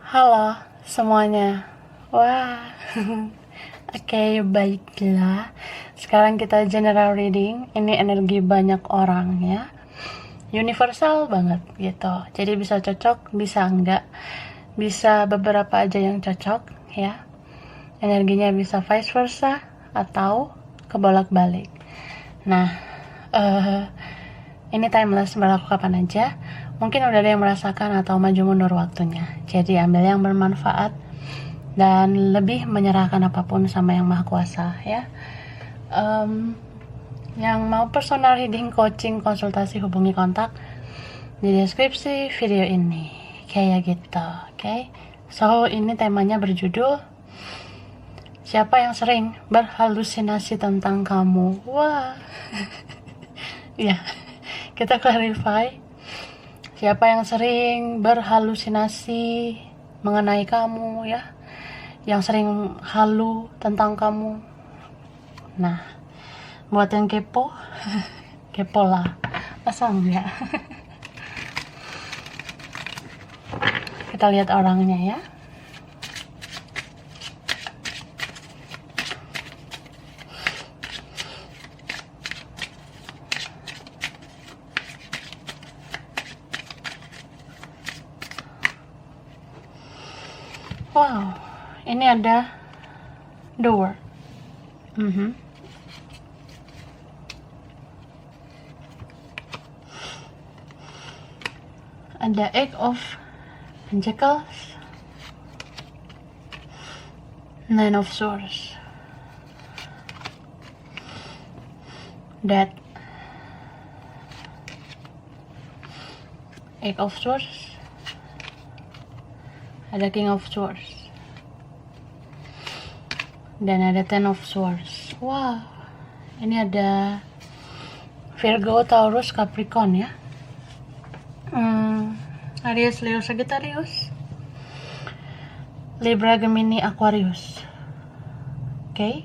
Halo semuanya. Wah. Oke, baiklah. Sekarang kita general reading. Ini energi banyak orang ya. Universal banget gitu. Jadi bisa cocok, bisa enggak. Bisa beberapa aja yang cocok ya. Energinya bisa vice versa atau kebolak-balik. Nah, ini timeless, berlaku kapan aja. Mungkin udah ada yang merasakan atau maju mundur waktunya. Jadi ambil yang bermanfaat dan lebih menyerahkan apapun sama yang maha kuasa ya. Yang mau personal reading, coaching, konsultasi, hubungi kontak di deskripsi video ini kayak gitu. Oke. So ini temanya berjudul siapa yang sering berhalusinasi tentang kamu. Wah. Ya, kita clarify. Siapa yang sering berhalusinasi mengenai kamu ya, yang sering halu tentang kamu. Nah, buat yang kepo, kepo lah, masa enggak? Kita lihat orangnya ya. Wow, ini ada door. Ada Eight of Pentacles, Nine of Swords, Death, Eight of Swords, ada King of Swords, dan ada Ten of Swords. Wow, ini ada Virgo, Taurus, Capricorn ya. Aries, Leo, Sagittarius, Libra, Gemini, Aquarius. Oke.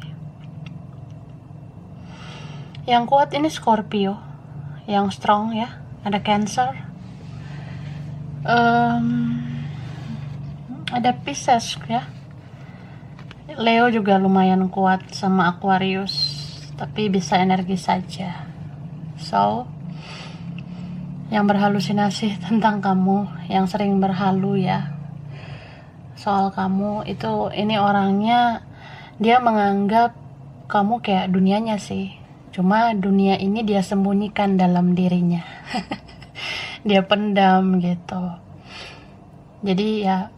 Yang kuat ini Scorpio, yang strong ya. Ada Cancer, ada Pisces ya. Leo juga lumayan kuat sama Aquarius, tapi bisa energi saja. So, yang berhalusinasi tentang kamu, yang sering berhalu ya soal kamu itu, ini orangnya dia menganggap kamu kayak dunianya sih, cuma dunia ini dia sembunyikan dalam dirinya. Dia pendam gitu. Jadi ya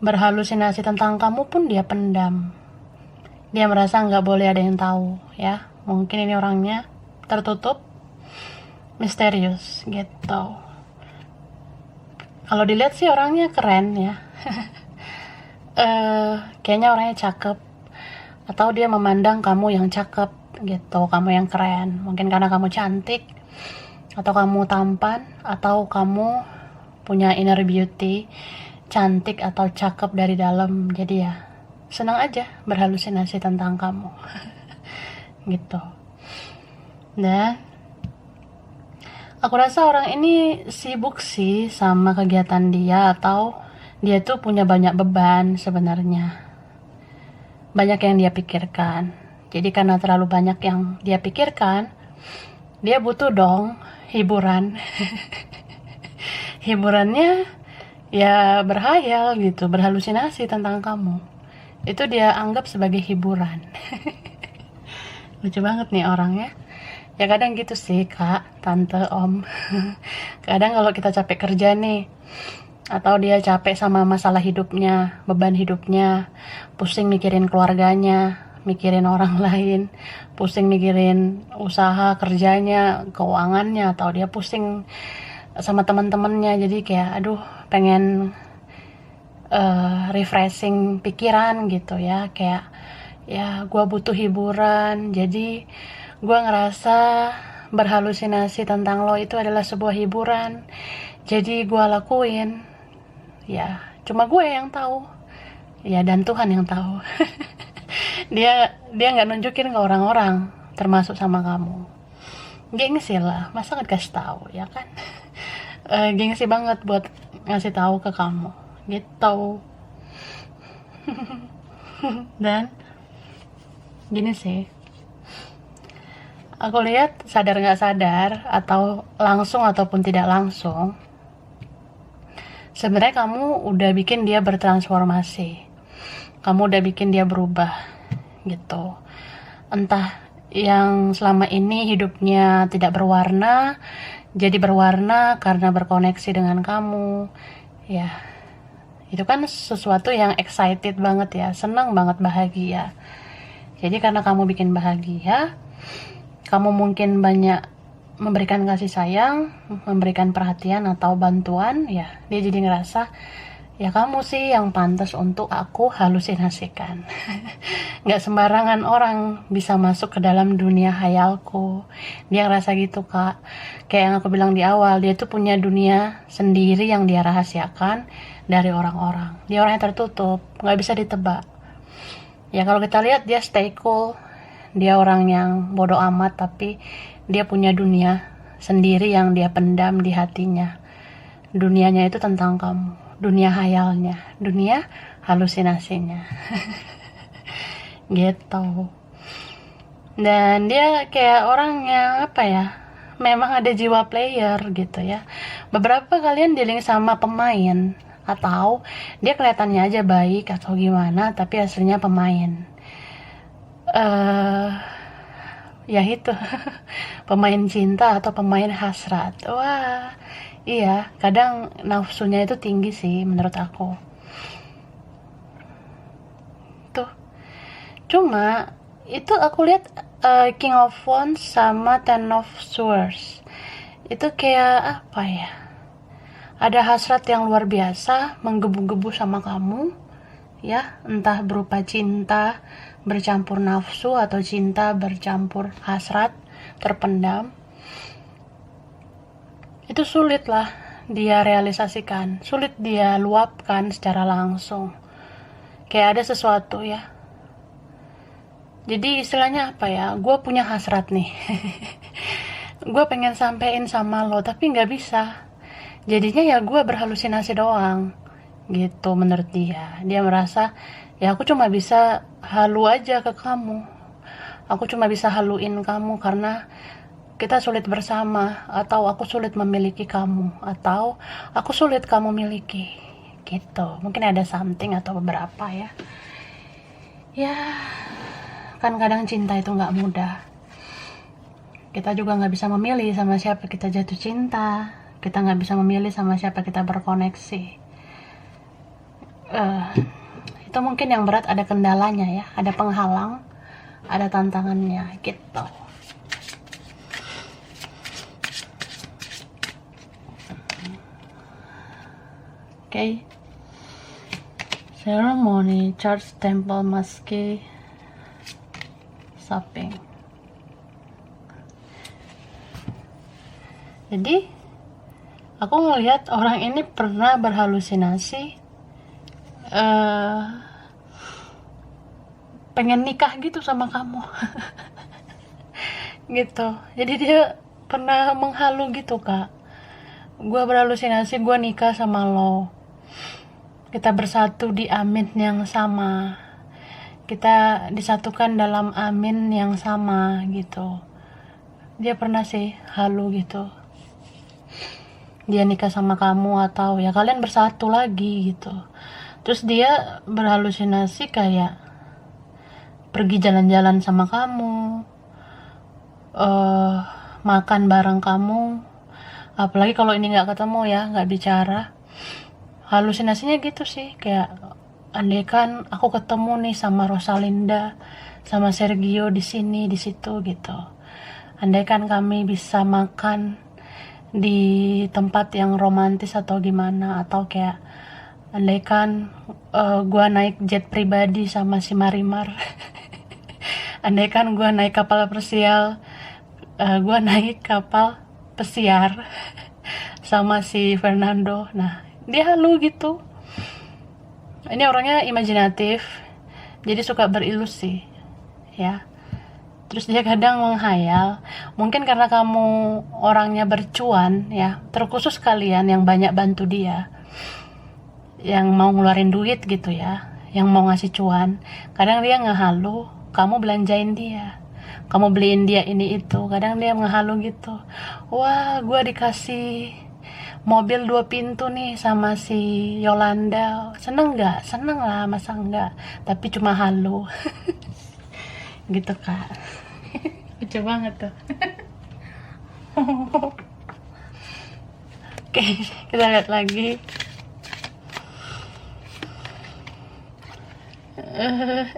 berhalusinasi tentang kamu pun dia pendam. Dia merasa nggak boleh ada yang tahu ya. Mungkin ini orangnya tertutup, misterius gitu. Kalau dilihat sih orangnya keren ya. Kayaknya orangnya cakep, atau dia memandang kamu yang cakep gitu, kamu yang keren. Mungkin karena kamu cantik, atau kamu tampan, atau kamu punya inner beauty, cantik atau cakep dari dalam. Jadi ya senang aja berhalusinasi tentang kamu. Gitu. Dan aku rasa orang ini sibuk sih sama kegiatan dia, atau dia tuh punya banyak beban sebenarnya. Banyak yang dia pikirkan. Jadi karena terlalu banyak yang dia pikirkan, dia butuh dong hiburan. Hiburannya ya berhayal gitu, berhalusinasi tentang kamu. Itu dia anggap sebagai hiburan. Lucu banget nih orangnya. Ya kadang gitu sih kak, tante, om. Kadang kalau kita capek kerja nih, atau dia capek sama masalah hidupnya, beban hidupnya, pusing mikirin keluarganya, mikirin orang lain, pusing mikirin usaha kerjanya, keuangannya, atau dia pusing sama teman-temannya. Jadi kayak aduh pengen refreshing pikiran gitu ya, kayak ya gue butuh hiburan. Jadi gue ngerasa berhalusinasi tentang lo itu adalah sebuah hiburan, jadi gue lakuin. Ya cuma gue yang tahu ya, dan Tuhan yang tahu. dia nggak nunjukin ke orang-orang, termasuk sama kamu. Gengsi lah, masa nggak kasih tahu ya kan. Gengsi banget buat ngasih tahu ke kamu gitu. Dan gini sih, aku lihat sadar nggak sadar atau langsung ataupun tidak langsung, sebenarnya kamu udah bikin dia bertransformasi, kamu udah bikin dia berubah gitu. Entah yang selama ini hidupnya tidak berwarna jadi berwarna karena berkoneksi dengan kamu, ya itu kan sesuatu yang excited banget ya, senang banget, bahagia. Jadi karena kamu bikin bahagia, kamu mungkin banyak memberikan kasih sayang, memberikan perhatian atau bantuan, ya dia jadi ngerasa ya kamu sih yang pantas untuk aku halusinasikan. Nggak sembarangan orang bisa masuk ke dalam dunia hayalku. Dia ngerasa gitu, Kak. Kayak yang aku bilang di awal, dia tuh punya dunia sendiri yang dia rahasiakan dari orang-orang. Dia orangnya tertutup, nggak bisa ditebak. Ya kalau kita lihat dia stay cool, dia orang yang bodoh amat, tapi dia punya dunia sendiri yang dia pendam di hatinya. Dunianya itu tentang kamu, dunia hayalnya, dunia halusinasinya. Gitu. Dan dia kayak orang yang apa ya, memang ada jiwa player gitu ya. Beberapa kalian dealing sama pemain, atau dia kelihatannya aja baik atau gimana, tapi aslinya pemain. Ya itu. Pemain cinta atau pemain hasrat. Wah, iya, kadang nafsunya itu tinggi sih menurut aku. Tuh. Cuma itu aku lihat King of Wands sama Ten of Swords. Itu kayak apa ya? Ada hasrat yang luar biasa menggebu-gebu sama kamu, ya, entah berupa cinta bercampur nafsu atau cinta bercampur hasrat terpendam. Itu sulit lah dia realisasikan, sulit dia luapkan secara langsung. Kayak ada sesuatu ya. Jadi istilahnya apa ya, gue punya hasrat nih. Gue pengen sampein sama lo, tapi gak bisa. Jadinya ya gue berhalusinasi doang gitu menurut dia. Dia merasa ya aku cuma bisa halu aja ke kamu, aku cuma bisa haluin kamu karena kita sulit bersama, atau aku sulit memiliki kamu, atau aku sulit kamu miliki gitu. Mungkin ada something atau beberapa ya. Ya kan kadang cinta itu gak mudah. Kita juga gak bisa memilih sama siapa kita jatuh cinta, kita gak bisa memilih sama siapa kita berkoneksi. Itu mungkin yang berat, ada kendalanya ya, ada penghalang, ada tantangannya gitu. Okay. Ceremony, church, temple, mosque, shopping. Jadi aku ngelihat orang ini pernah berhalusinasi pengen nikah gitu sama kamu. Gitu. Jadi dia pernah menghalu gitu, Kak. Gue berhalusinasi gue nikah sama lo, kita bersatu di amin yang sama, kita disatukan dalam amin yang sama gitu. Dia pernah sih halu gitu, dia nikah sama kamu atau ya kalian bersatu lagi gitu. Terus dia berhalusinasi kayak pergi jalan-jalan sama kamu, makan bareng kamu, apalagi kalau ini nggak ketemu ya, nggak bicara. Halusinasinya gitu sih, kayak andaikan aku ketemu nih sama Rosalinda, sama Sergio di sini, di situ gitu. Andaikan kami bisa makan di tempat yang romantis atau gimana, atau kayak andaikan gua naik jet pribadi sama si Marimar. Andaikan gua naik kapal persial, gua naik kapal pesiar sama si Fernando. Nah, dia halu gitu. Ini orangnya imajinatif, jadi suka berilusi ya. Terus dia kadang menghayal, mungkin karena kamu orangnya bercuan ya, terkhusus kalian yang banyak bantu dia. yang mau ngeluarin duit gitu ya, yang mau ngasih cuan, kadang dia ngehalu kamu belanjain dia, kamu beliin dia ini itu, kadang dia ngehalu gitu. Wah, gue dikasih mobil 2 pintu nih sama si Yolanda, seneng nggak? Seneng lah, masa enggak, tapi cuma halu. Gitu kak. Lucu banget tuh. Oke, kita lihat lagi.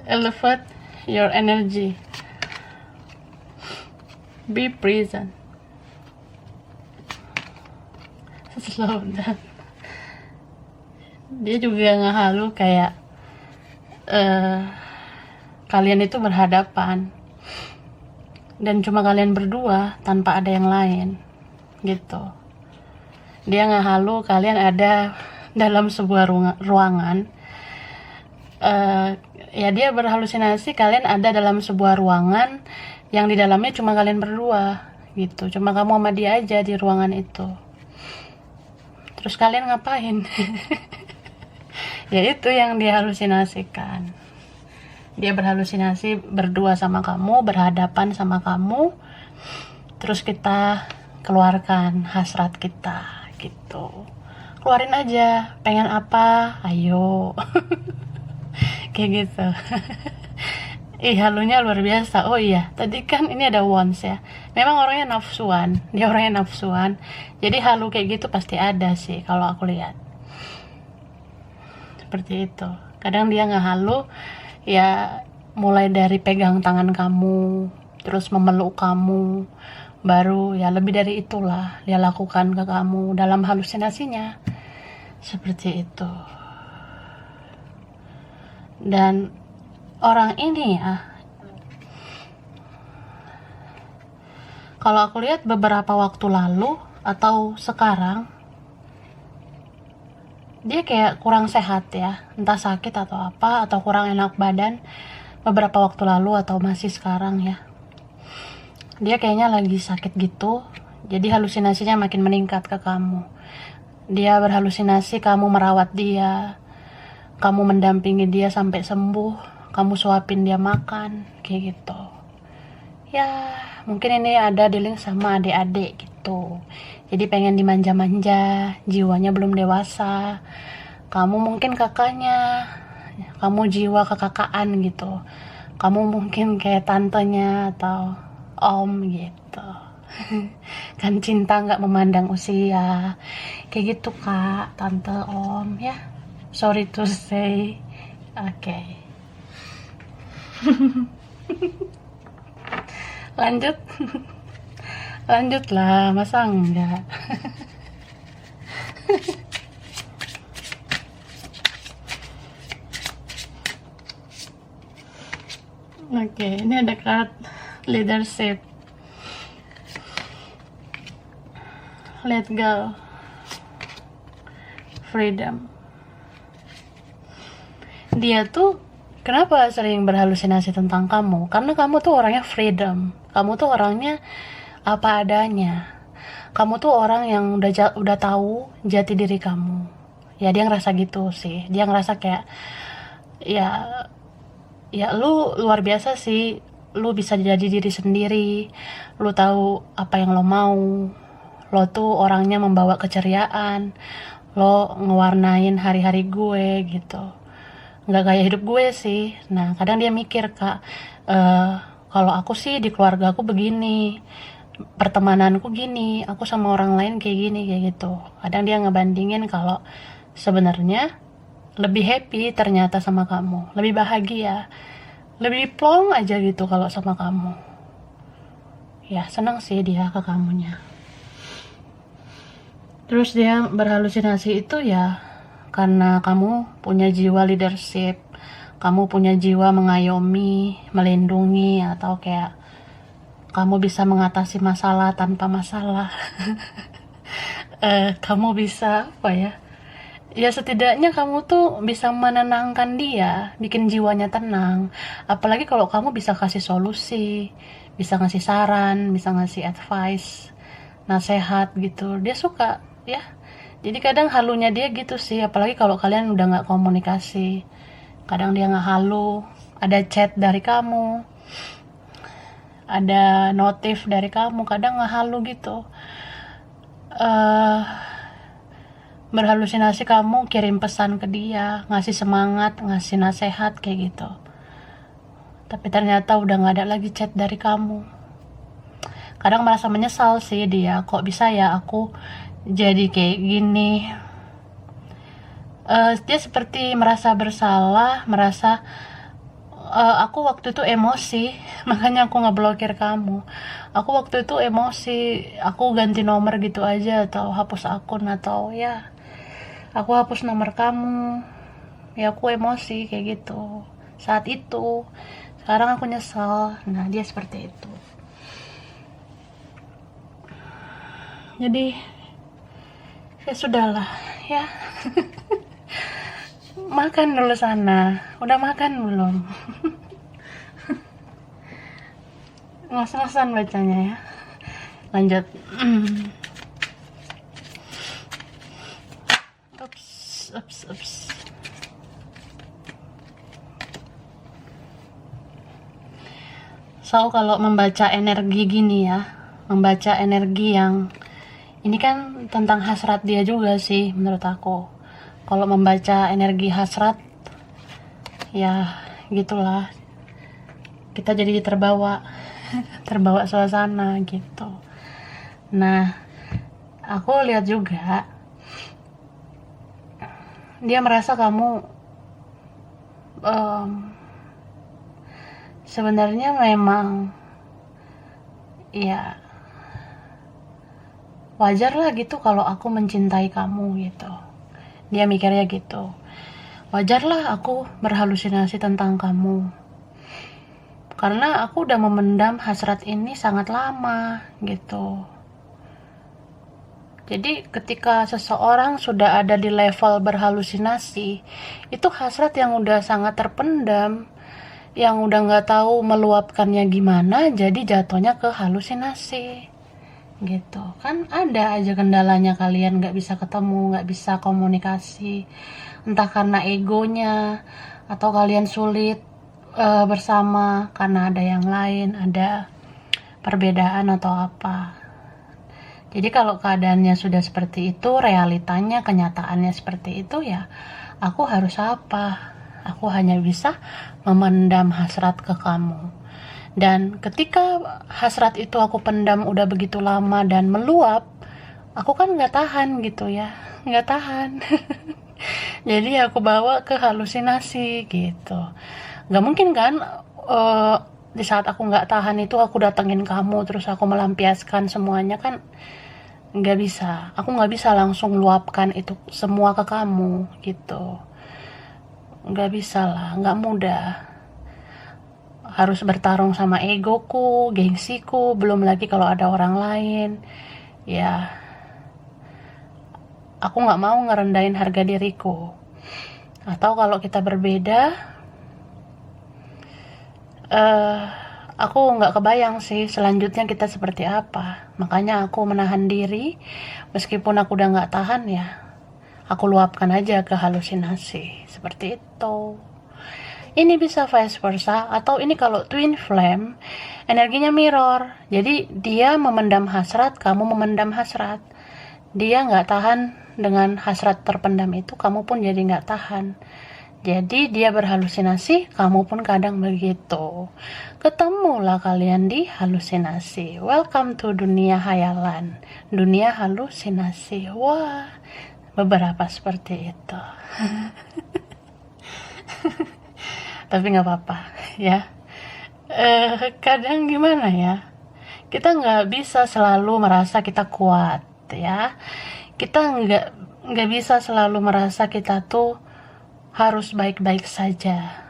Elevate your energy, be present, slow down. Dia juga ngehalu kayak kalian itu berhadapan dan cuma kalian berdua tanpa ada yang lain gitu. Dia ngehalu kalian ada dalam sebuah ruangan. Ya dia berhalusinasi kalian ada dalam sebuah ruangan yang di dalamnya cuma kalian berdua gitu, cuma kamu sama dia aja di ruangan itu. Terus kalian ngapain? Ya itu yang dia halusinasikan. Dia berhalusinasi berdua sama kamu, berhadapan sama kamu, terus kita keluarkan hasrat kita gitu. Keluarin aja, pengen apa, ayo. Kayak gitu. Ih, halunya luar biasa. Oh iya, tadi kan ini ada wands ya. Memang orangnya nafsuan, dia orangnya nafsuan. Jadi halu kayak gitu pasti ada sih kalau aku lihat. Seperti itu. Kadang dia ngehalu ya mulai dari pegang tangan kamu, terus memeluk kamu, baru ya lebih dari itulah dia lakukan ke kamu dalam halusinasinya. Seperti itu. Dan orang ini ya, kalau aku lihat beberapa waktu lalu atau sekarang, dia kayak kurang sehat ya, entah sakit atau apa, atau kurang enak badan beberapa waktu lalu atau masih sekarang ya. Dia kayaknya lagi sakit gitu, jadi halusinasinya makin meningkat ke kamu. Dia berhalusinasi kamu merawat dia, kamu mendampingi dia sampai sembuh, kamu suapin dia makan, kayak gitu. Ya, mungkin ini ada dealing sama adik-adik gitu. Jadi pengen dimanja-manja, jiwanya belum dewasa. Kamu mungkin kakaknya, kamu jiwa kekakakan gitu. Kamu mungkin kayak tantenya atau om gitu. Kan cinta nggak memandang usia, kayak gitu kak, tante, om ya. Sorry to say. Oke. Lanjut. Lanjutlah, masa enggak? Oke, ini ada card leadership. Let go. Freedom. Dia tuh kenapa sering berhalusinasi tentang kamu? Karena kamu tuh orangnya freedom. Kamu tuh orangnya apa adanya. Kamu tuh orang yang udah tahu jati diri kamu. Ya dia ngerasa gitu sih. Dia ngerasa kayak ya lu luar biasa sih. Lu bisa jadi diri sendiri. Lu tahu apa yang lo mau. Lo tuh orangnya membawa keceriaan. Lo ngewarnain hari-hari gue gitu. Nggak kayak hidup gue sih. Nah kadang dia mikir kak, kalau aku sih di keluarga aku begini, pertemananku gini, aku sama orang lain kayak gini, kayak gitu. Kadang dia ngebandingin kalau sebenarnya lebih happy ternyata sama kamu, lebih bahagia, lebih plong aja gitu kalau sama kamu. Ya senang sih dia ke kamunya. Terus dia berhalusinasi itu ya karena kamu punya jiwa leadership, kamu punya jiwa mengayomi, melindungi, atau kayak kamu bisa mengatasi masalah tanpa masalah. Kamu bisa apa ya? Ya setidaknya kamu tuh bisa menenangkan dia, bikin jiwanya tenang. Apalagi kalau kamu bisa kasih solusi, bisa ngasih saran, bisa ngasih advice, nasihat gitu. Dia suka ya. Jadi kadang halunya dia gitu sih, apalagi kalau kalian udah nggak komunikasi. Kadang dia nggak halu, ada chat dari kamu, ada notif dari kamu, kadang nggak halu gitu. eh Berhalusinasi kamu kirim pesan ke dia, ngasih semangat, ngasih nasihat kayak gitu. Tapi ternyata udah nggak ada lagi chat dari kamu. Kadang merasa menyesal sih dia, kok bisa ya aku jadi kayak gini. Dia seperti merasa bersalah, merasa aku waktu itu emosi, makanya aku ngeblokir kamu. Aku waktu itu emosi, aku ganti nomor gitu aja, atau hapus akun, atau ya aku hapus nomor kamu. Ya aku emosi kayak gitu saat itu. Sekarang aku nyesel. Nah, dia seperti itu. Jadi ya sudahlah ya. Makan dulu sana. Udah makan belum? Ngos-ngosan bacanya ya. Lanjut. Ups. So, kalau membaca energi gini ya, membaca energi yang ini kan tentang hasrat dia juga sih menurut aku. Kalau membaca energi hasrat, ya gitulah. Kita jadi terbawa, terbawa suasana gitu. Nah, aku lihat juga dia merasa kamu sebenarnya memang ya wajar lah gitu kalau aku mencintai kamu gitu. Dia mikirnya gitu. Wajar lah aku berhalusinasi tentang kamu. Karena aku udah memendam hasrat ini sangat lama gitu. Jadi ketika seseorang sudah ada di level berhalusinasi, itu hasrat yang udah sangat terpendam, yang udah nggak tahu meluapkannya gimana, jadi jatuhnya ke halusinasi gitu. Kan ada aja kendalanya, kalian nggak bisa ketemu, nggak bisa komunikasi, entah karena egonya atau kalian sulit bersama karena ada yang lain, ada perbedaan atau apa. Jadi kalau keadaannya sudah seperti itu, realitanya, kenyataannya seperti itu, ya aku harus apa? Aku hanya bisa memendam hasrat ke kamu. Dan ketika hasrat itu aku pendam udah begitu lama dan meluap, aku kan nggak tahan gitu ya, nggak tahan. Jadi aku bawa ke halusinasi gitu. Nggak mungkin kan di saat aku nggak tahan itu aku datengin kamu terus aku melampiaskan semuanya, kan nggak bisa. Aku nggak bisa langsung luapkan itu semua ke kamu gitu. Nggak bisa lah, nggak mudah. Harus bertarung sama egoku, gengsiku, belum lagi kalau ada orang lain. Ya, aku nggak mau ngerendahin harga diriku. Atau kalau kita berbeda, aku nggak kebayang sih selanjutnya kita seperti apa. Makanya aku menahan diri, meskipun aku udah nggak tahan ya, aku luapkan aja ke halusinasi. Seperti itu. Ini bisa vice versa, atau ini kalau twin flame, energinya mirror. Jadi dia memendam hasrat, kamu memendam hasrat. Dia nggak tahan dengan hasrat terpendam itu, kamu pun jadi nggak tahan. Jadi dia berhalusinasi, kamu pun kadang begitu. Ketemulah kalian di halusinasi. Welcome to dunia hayalan, dunia halusinasi. Wah, beberapa seperti itu. Tapi nggak apa-apa ya. Kadang gimana ya, kita nggak bisa selalu merasa kita kuat ya. Kita nggak bisa selalu merasa kita tuh harus baik-baik saja.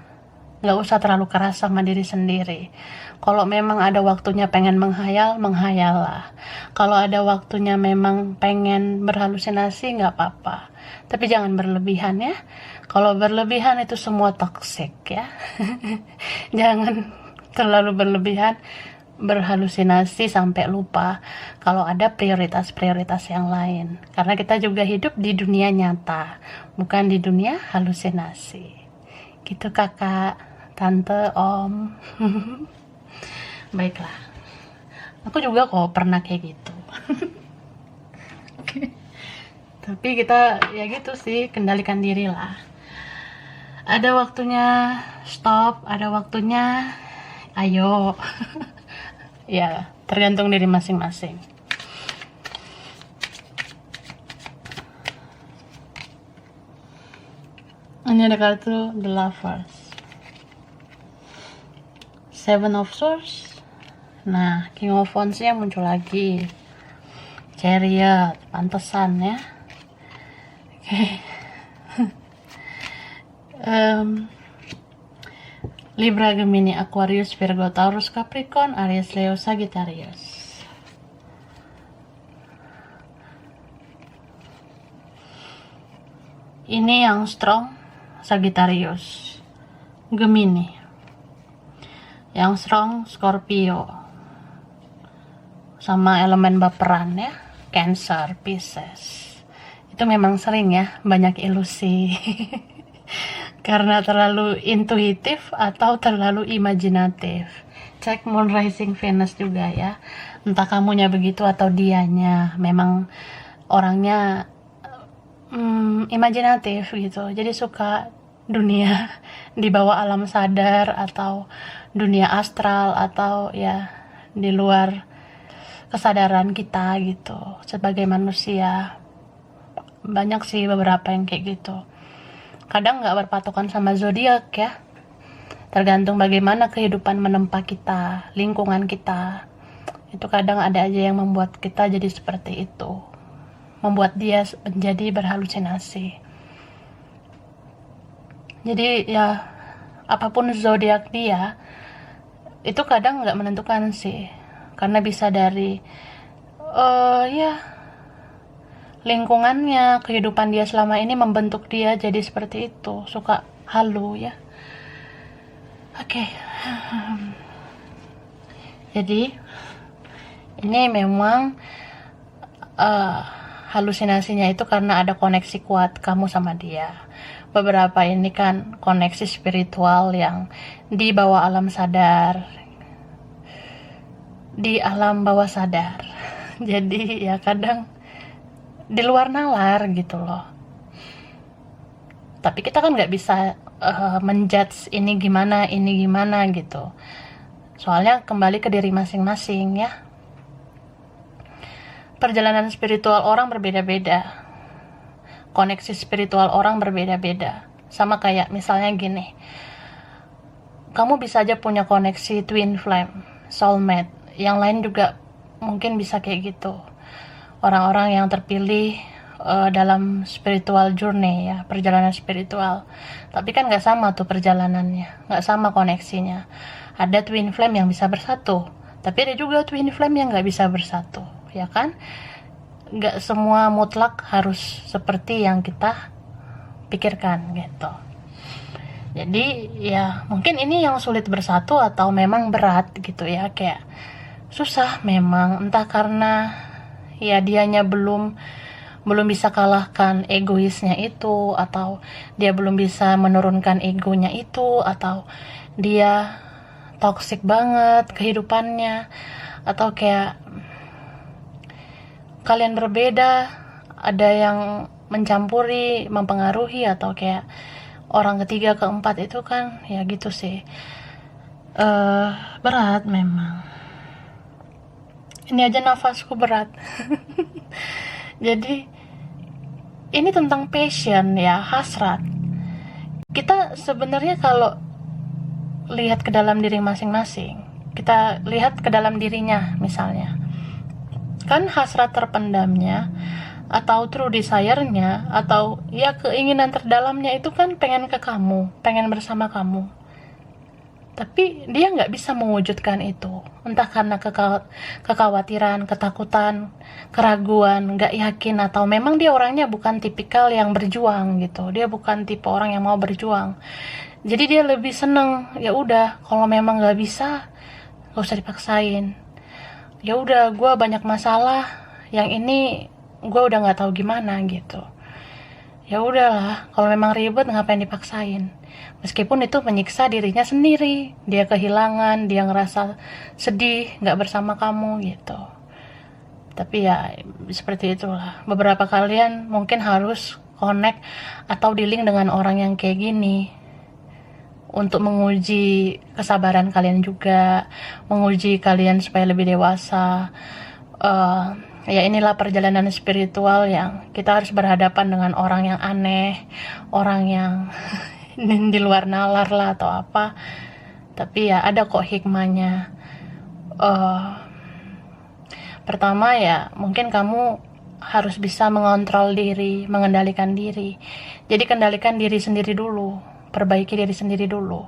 Nggak usah terlalu keras sama diri sendiri. Kalau memang ada waktunya pengen menghayal, menghayal lah. Kalau ada waktunya memang pengen berhalusinasi, nggak apa-apa. Tapi jangan berlebihan ya. Kalau berlebihan itu semua toksik ya. Jangan terlalu berlebihan. berhalusinasi sampai lupa kalau ada prioritas-prioritas yang lain. Karena kita juga hidup di dunia nyata, bukan di dunia halusinasi. Gitu kakak, tante, om. Baiklah. Aku juga kok pernah kayak gitu. Tapi kita ya gitu sih, kendalikan diri lah. Ada waktunya stop, ada waktunya ayo. Ya, tergantung diri masing-masing. Ini ada kartu The Lovers, Seven of Swords. Nah, King of Wands nya muncul lagi. Chariot, pantesan ya. Oke. Libra, Gemini, Aquarius, Virgo, Taurus, Capricorn, Aries, Leo, Sagittarius. Ini yang strong, Sagittarius. Gemini. Yang strong, Scorpio. Sama elemen baperan ya, Cancer, Pisces. Itu memang sering ya, banyak ilusi. Karena terlalu intuitif atau terlalu imajinatif. Cek Moon, Rising, Venus juga ya. Entah kamunya begitu atau dianya. Memang orangnya imajinatif gitu. Jadi suka dunia di bawah alam sadar atau dunia astral atau ya di luar kesadaran kita gitu. Sebagai manusia. Banyak sih beberapa yang kayak gitu. Kadang nggak berpatokan sama zodiak ya, tergantung bagaimana kehidupan menempa kita, lingkungan kita. Itu kadang ada aja yang membuat kita jadi seperti itu, membuat dia menjadi berhalusinasi. Jadi ya apapun zodiak dia, itu kadang nggak menentukan sih, karena bisa dari ya lingkungannya, kehidupan dia selama ini membentuk dia jadi seperti itu, suka halu ya. Oke. Jadi ini memang halusinasinya itu karena ada koneksi kuat kamu sama dia. Beberapa ini kan koneksi spiritual yang di bawah alam sadar, di alam bawah sadar. Jadi ya kadang di luar nalar gitu loh. Tapi kita kan nggak bisa menjudge ini gimana gitu. Soalnya kembali ke diri masing-masing ya. Perjalanan spiritual orang berbeda-beda. Koneksi spiritual orang berbeda-beda. Sama kayak misalnya gini. Kamu bisa aja punya koneksi twin flame, soulmate. Yang lain juga mungkin bisa kayak gitu. Orang-orang yang terpilih dalam spiritual journey ya, perjalanan spiritual. Tapi kan nggak sama tuh perjalanannya, nggak sama koneksinya. Ada twin flame yang bisa bersatu, tapi ada juga twin flame yang nggak bisa bersatu, ya kan? Nggak semua mutlak harus seperti yang kita pikirkan gitu. Jadi ya mungkin ini yang sulit bersatu atau memang berat gitu ya, kayak susah memang, entah karena ya dianya belum bisa kalahkan egoisnya itu, atau dia belum bisa menurunkan egonya itu, atau dia toksik banget kehidupannya, atau kayak kalian berbeda, ada yang mencampuri, mempengaruhi, atau kayak orang ketiga, keempat itu kan ya gitu sih. Berat memang. Ini aja nafasku berat. Jadi ini tentang passion ya, hasrat. Kita sebenarnya kalau lihat ke dalam diri masing-masing, kita lihat ke dalam dirinya misalnya, kan hasrat terpendamnya atau true desire-nya atau ya keinginan terdalamnya itu kan pengen ke kamu, pengen bersama kamu. Tapi dia nggak bisa mewujudkan itu, entah karena kekhawatiran, ketakutan, keraguan, nggak yakin, atau memang dia orangnya bukan tipikal yang berjuang gitu. Dia bukan tipe orang yang mau berjuang. Jadi dia lebih seneng, ya udah, kalau memang nggak bisa, gak usah dipaksain. Ya udah, gue banyak masalah, yang ini gue udah nggak tahu gimana gitu. Ya udahlah, kalau memang ribet ngapain dipaksain, meskipun itu menyiksa dirinya sendiri, dia kehilangan, dia ngerasa sedih nggak bersama kamu gitu. Tapi ya seperti itulah, beberapa kalian mungkin harus connect atau dealing dengan orang yang kayak gini untuk menguji kesabaran kalian juga, menguji kalian supaya lebih dewasa. Ya inilah perjalanan spiritual yang kita harus berhadapan dengan orang yang aneh, orang yang di luar nalar lah atau apa. Tapi ya ada kok hikmahnya. Pertama ya mungkin kamu harus bisa mengontrol diri, mengendalikan diri. Jadi kendalikan diri sendiri dulu, perbaiki diri sendiri dulu.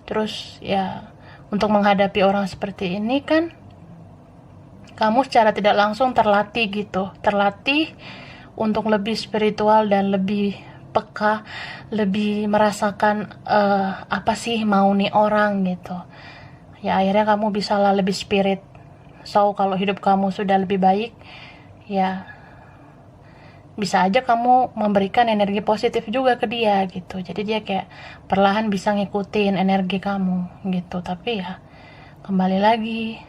Terus ya untuk menghadapi orang seperti ini kan kamu secara tidak langsung terlatih gitu, terlatih untuk lebih spiritual dan lebih peka, lebih merasakan apa sih mau nih orang gitu. Ya akhirnya kamu bisa lah lebih spirit. So kalau hidup kamu sudah lebih baik, ya bisa aja kamu memberikan energi positif juga ke dia gitu. Jadi dia kayak perlahan bisa ngikutin energi kamu gitu. Tapi ya kembali lagi,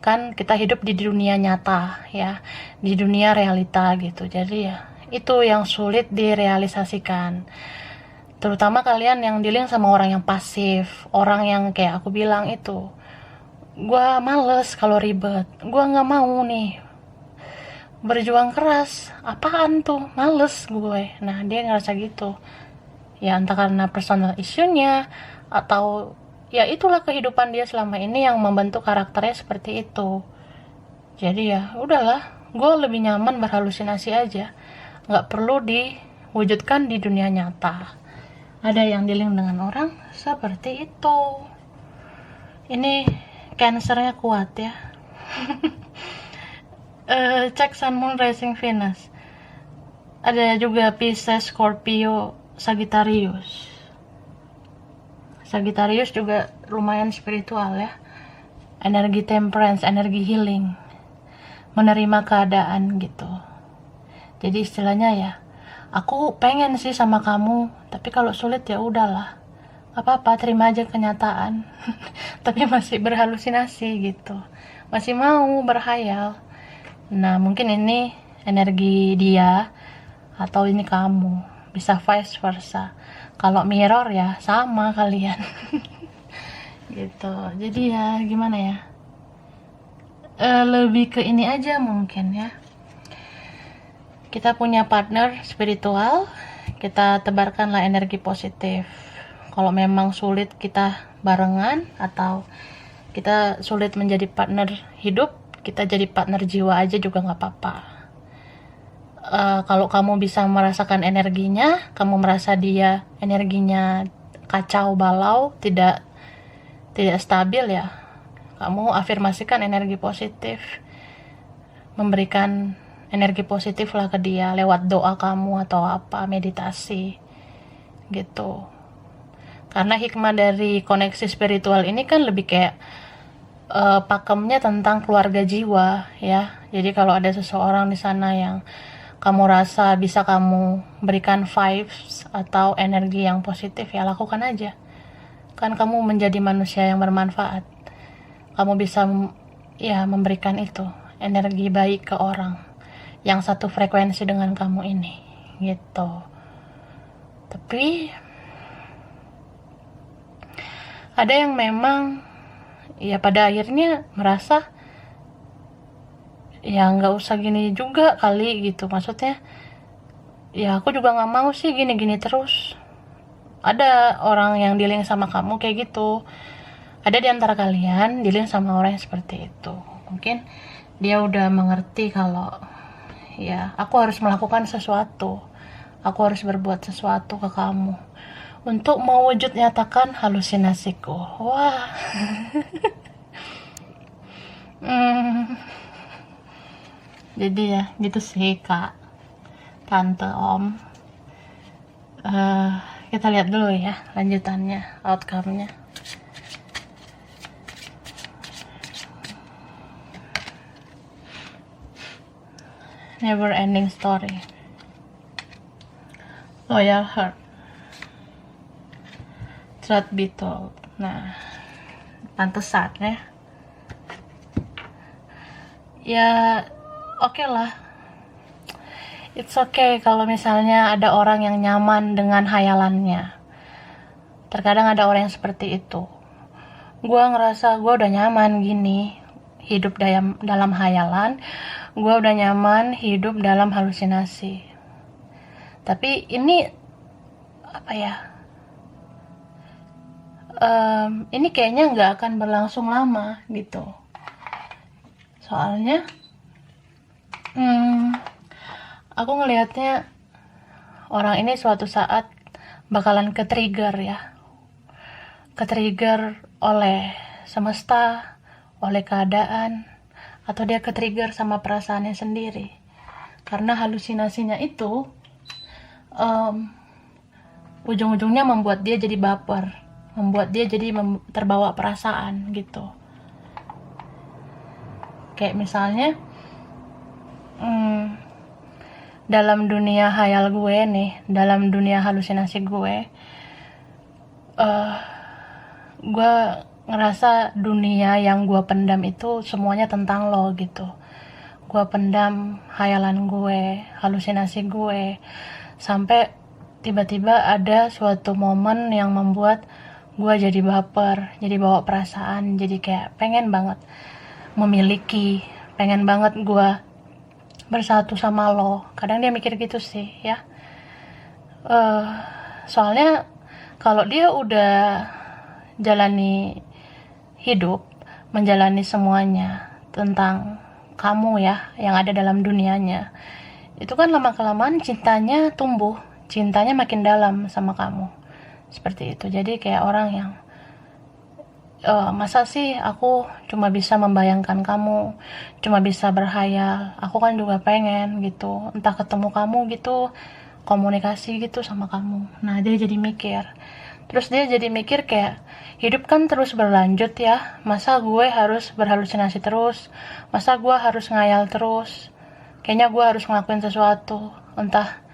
kan kita hidup di dunia nyata ya, di dunia realita gitu. Jadi ya itu yang sulit direalisasikan, terutama kalian yang dealing sama orang yang pasif, orang yang kayak aku bilang itu, gue males kalau ribet, gue nggak mau nih berjuang keras, apaan tuh, males gue. Nah dia ngerasa gitu ya, entah karena personal issue-nya atau ya itulah kehidupan dia selama ini yang membentuk karakternya seperti itu. Jadi ya udahlah, gue lebih nyaman berhalusinasi aja, nggak perlu diwujudkan di dunia nyata. Ada yang dealing dengan orang seperti itu. Ini cancernya kuat ya. Cek Sun, Moon, Rising, Venus. Ada juga Pisces, Scorpio, Sagittarius. Sagittarius juga lumayan spiritual ya, energi temperance, energi healing, menerima keadaan gitu. Jadi istilahnya ya, aku pengen sih sama kamu, tapi kalau sulit ya udahlah, apa-apa, terima aja kenyataan. Tapi masih berhalusinasi gitu, masih mau berhayal. Nah mungkin ini energi dia atau ini kamu, bisa vice versa. Kalau mirror ya sama kalian. Gitu. Jadi ya gimana ya, lebih ke ini aja mungkin ya, kita punya partner spiritual, kita tebarkanlah energi positif. Kalau memang sulit kita barengan, atau kita sulit menjadi partner hidup, kita jadi partner jiwa aja juga nggak apa-apa. Kalau kamu bisa merasakan energinya, kamu merasa dia energinya kacau balau, tidak stabil ya, kamu afirmasikan energi positif, memberikan energi positif lah ke dia lewat doa kamu atau apa, meditasi gitu. Karena hikmah dari koneksi spiritual ini kan lebih kayak pakemnya tentang keluarga jiwa ya. Jadi kalau ada seseorang di sana yang kamu rasa bisa kamu berikan vibes atau energi yang positif, ya lakukan aja. Kan kamu menjadi manusia yang bermanfaat. Kamu bisa ya memberikan itu, energi baik ke orang yang satu frekuensi dengan kamu ini gitu. Tapi ada yang memang ya pada akhirnya merasa ya nggak usah gini juga kali gitu, maksudnya ya aku juga nggak mau sih gini-gini terus. Ada orang yang dealing sama kamu kayak gitu, ada di antara kalian dealing sama orang yang seperti itu. Mungkin dia udah mengerti kalau ya aku harus melakukan sesuatu, aku harus berbuat sesuatu ke kamu untuk mewujud nyatakan halusinasiku. Wah. Jadi ya gitu sih kak, tante, om. Kita lihat dulu ya lanjutannya, outcome-nya. Never ending story. Loyal heart. Truth be told. Nah, pantesan ya. Ya, oke lah. It's okay kalau misalnya ada orang yang nyaman dengan hayalannya. Terkadang ada orang yang seperti itu. Gua ngerasa gua udah nyaman gini, hidup dalam hayalan. Gua udah nyaman hidup dalam halusinasi. Tapi ini apa ya? Ini kayaknya nggak akan berlangsung lama gitu. Soalnya, aku ngelihatnya orang ini suatu saat bakalan ke-trigger ya. Ke-trigger oleh semesta, oleh keadaan, atau dia ke-trigger sama perasaannya sendiri. Karena halusinasinya itu ujung-ujungnya membuat dia jadi baper, membuat dia jadi terbawa perasaan gitu. Kayak misalnya dalam dunia hayal gue nih, dalam dunia halusinasi gue ngerasa dunia yang gue pendam itu semuanya tentang lo gitu. Gue pendam hayalan gue, halusinasi gue, sampai tiba-tiba ada suatu momen yang membuat gue jadi baper, jadi bawa perasaan, jadi kayak pengen banget memiliki, pengen banget gue bersatu sama lo. Kadang dia mikir gitu sih ya. Soalnya kalau dia udah jalani hidup, menjalani semuanya tentang kamu ya, yang ada dalam dunianya, itu kan lama-kelamaan cintanya tumbuh, cintanya makin dalam sama kamu. Seperti itu. Jadi kayak orang yang masa sih aku cuma bisa membayangkan kamu, cuma bisa berhayal, aku kan juga pengen gitu, entah ketemu kamu gitu, komunikasi gitu sama kamu. Nah, dia jadi mikir, terus dia jadi mikir kayak hidup kan terus berlanjut ya, masa gue harus berhalusinasi terus, masa gue harus ngayal terus, kayaknya gue harus ngelakuin sesuatu, entah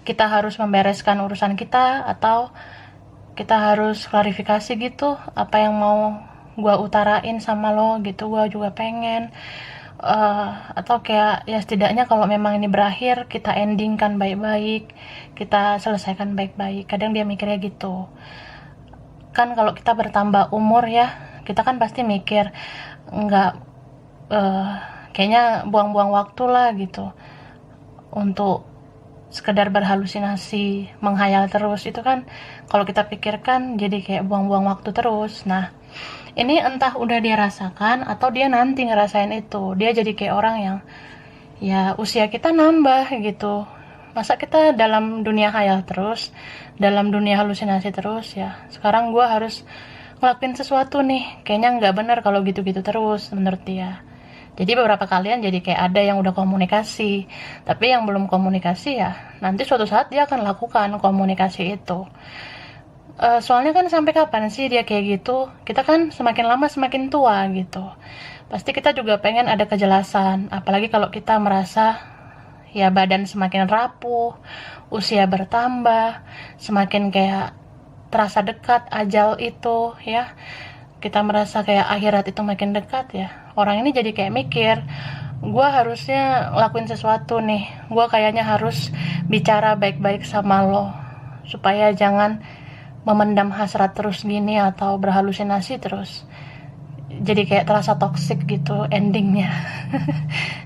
kita harus membereskan urusan kita atau kita harus klarifikasi gitu apa yang mau gue utarain sama lo gitu. Gue juga pengen atau kayak ya setidaknya kalau memang ini berakhir, kita endingkan baik-baik, kita selesaikan baik-baik. Kadang dia mikirnya gitu kan. Kalau kita bertambah umur ya, kita kan pasti mikir nggak kayaknya buang-buang waktu lah gitu untuk sekedar berhalusinasi, menghayal terus. Itu kan kalau kita pikirkan jadi kayak buang-buang waktu terus. Nah, ini entah udah dia rasakan atau dia nanti ngerasain itu. Dia jadi kayak orang yang ya usia kita nambah gitu. Masa kita dalam dunia khayal terus, dalam dunia halusinasi terus ya. Sekarang gue harus ngelakuin sesuatu nih, kayaknya nggak benar kalau gitu-gitu terus menurut dia. Jadi beberapa kalian jadi kayak ada yang udah komunikasi, tapi yang belum komunikasi ya nanti suatu saat dia akan lakukan komunikasi itu. Soalnya kan sampai kapan sih dia kayak gitu? Kita kan semakin lama semakin tua gitu. Pasti kita juga pengen ada kejelasan, apalagi kalau kita merasa ya badan semakin rapuh, usia bertambah, semakin kayak terasa dekat ajal itu ya. Kita merasa kayak akhirat itu makin dekat ya. Orang ini jadi kayak mikir, gue harusnya lakuin sesuatu nih, gue kayaknya harus bicara baik-baik sama lo supaya jangan memendam hasrat terus gini atau berhalusinasi terus. Jadi kayak terasa toxic gitu endingnya.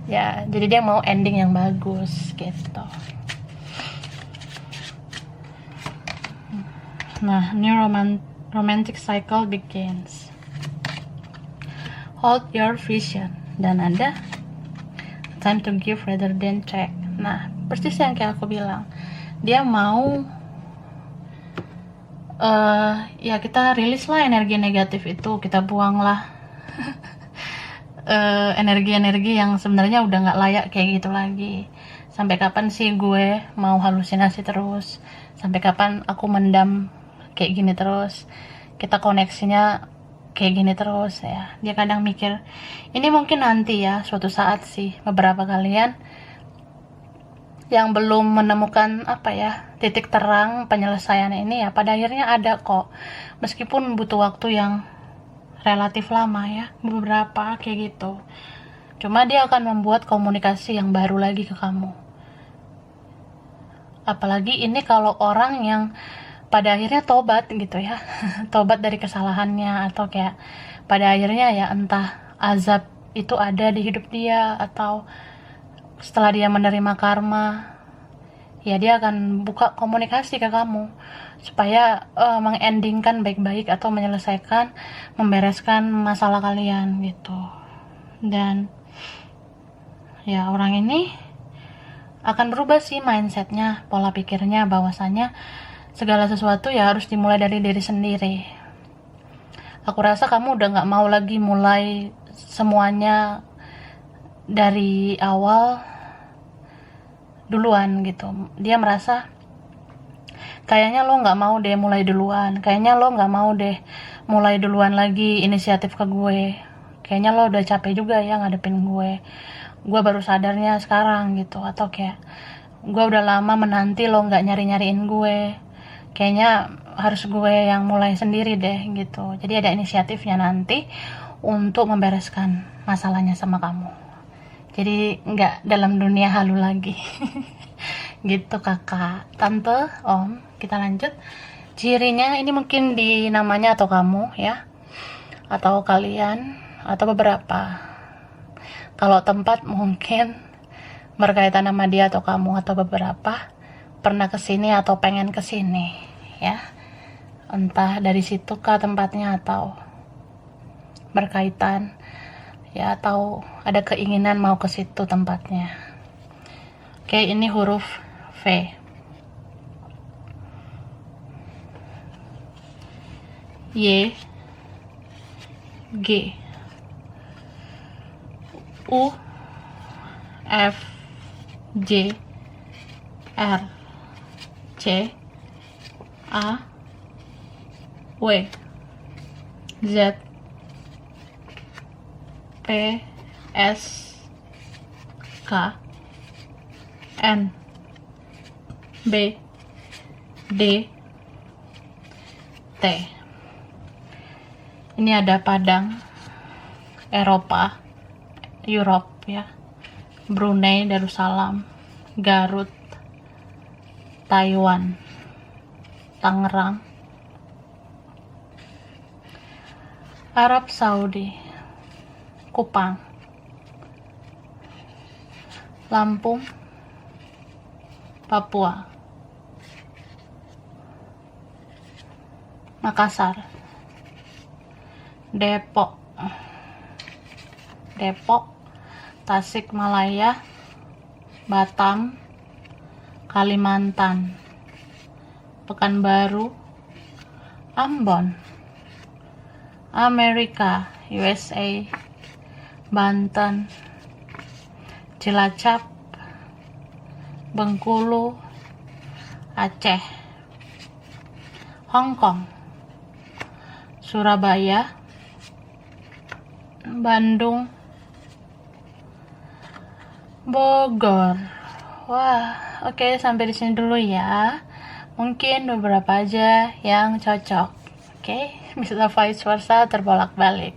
Ya, jadi dia mau ending yang bagus gitu. Nah, new romantic cycle begins. Hold your vision. Dan ada time to give rather than take. Nah, persis yang kayak aku bilang, dia mau ya kita rilis lah energi negatif itu, kita buang lah energi-energi yang sebenarnya udah nggak layak kayak gitu lagi. Sampai kapan sih gue mau halusinasi terus? Sampai kapan aku mendam kayak gini terus? Kita koneksinya kayak gini terus ya. Dia kadang mikir ini mungkin nanti ya, suatu saat sih beberapa kalian yang belum menemukan titik terang penyelesaian ini, ya pada akhirnya ada kok, meskipun butuh waktu yang relatif lama ya, beberapa kayak gitu. Cuma dia akan membuat komunikasi yang baru lagi ke kamu. Apalagi ini kalau orang yang pada akhirnya tobat gitu ya, tobat dari kesalahannya, atau kayak pada akhirnya ya entah azab itu ada di hidup dia, atau setelah dia menerima karma, ya dia akan buka komunikasi ke kamu supaya mengendingkan baik-baik atau menyelesaikan, membereskan masalah kalian gitu. Dan ya orang ini akan berubah sih mindsetnya, pola pikirnya, bahwasanya segala sesuatu ya harus dimulai dari diri sendiri. Aku rasa kamu udah gak mau lagi mulai semuanya dari awal duluan gitu. Dia merasa kayaknya lo gak mau deh mulai duluan, kayaknya lo gak mau deh mulai duluan lagi inisiatif ke gue, kayaknya lo udah capek juga ya ngadepin gue baru sadarnya sekarang gitu. Atau kayak gue udah lama menanti lo gak nyari-nyariin gue, kayaknya harus gue yang mulai sendiri deh gitu. Jadi ada inisiatifnya nanti untuk membereskan masalahnya sama kamu. Jadi nggak dalam dunia halu lagi. Gitu kakak, tante, om. Kita lanjut. Cirinya ini mungkin di namanya atau kamu ya, atau kalian, atau beberapa. Kalau tempat mungkin berkaitan sama dia atau kamu atau beberapa pernah kesini atau pengen kesini ya, entah dari situ kah tempatnya atau berkaitan ya, atau ada keinginan mau ke situ tempatnya. Oke, ini huruf V. Y, G, U, F, J, R, C, A, W, Z, P, S, K, N, B, D, T. Ini ada Padang, Eropa, Europe ya, Brunei Darussalam, Garut, Taiwan, Tangerang, Arab Saudi, Kupang, Lampung, Papua, Makassar, Depok, Tasikmalaya, Batam, Kalimantan, Pekanbaru, Ambon, Amerika, USA, Banten, Cilacap, Bengkulu, Aceh, Hong Kong, Surabaya, Bandung, Bogor. Wah, oke, sampai di sini dulu ya. Mungkin beberapa aja yang cocok. Oke, bisa vice versa, terbolak-balik.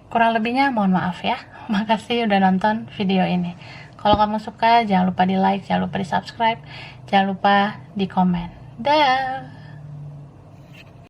Kurang lebihnya mohon maaf ya. Makasih udah nonton video ini. Kalau kamu suka, jangan lupa di like, jangan lupa di subscribe, jangan lupa di komen. Dah.